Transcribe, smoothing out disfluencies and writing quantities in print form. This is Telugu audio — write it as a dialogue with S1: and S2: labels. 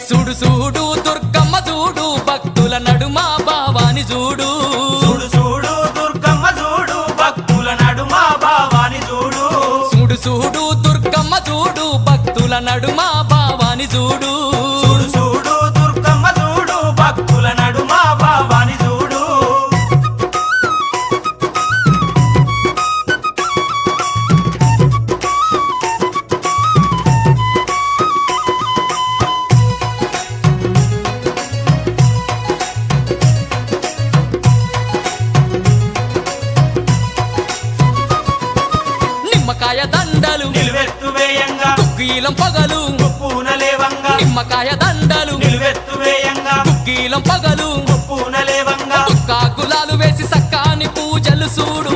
S1: చూడు చూడు దుర్గమ్మ చూడు భక్తుల నడుమ భావాని చూడు
S2: చూడు చూడు దుర్గమ్మ చూడు భక్తుల నడుమ భావాని చూడు
S1: చూడు చూడు దుర్గమ్మ చూడు భక్తుల నడుమ భావాని చూడు
S2: చూడు చూడు దుర్గమ్మ చూడు భక్తుల నడుమ భావాని చూడు
S1: నిమ్మకాయ దండలు
S2: నిలువెత్తు వేయంగా
S1: కుక్కీలం పగలు
S2: పూనలేవంగా
S1: నిమ్మకాయ దండలు
S2: నిలువెత్తు వేయంగా
S1: కుక్కీలం పగలు
S2: పూనలేవంగా
S1: దుక్కా గులాలు వేసి సక్కాని పూజలు చూడు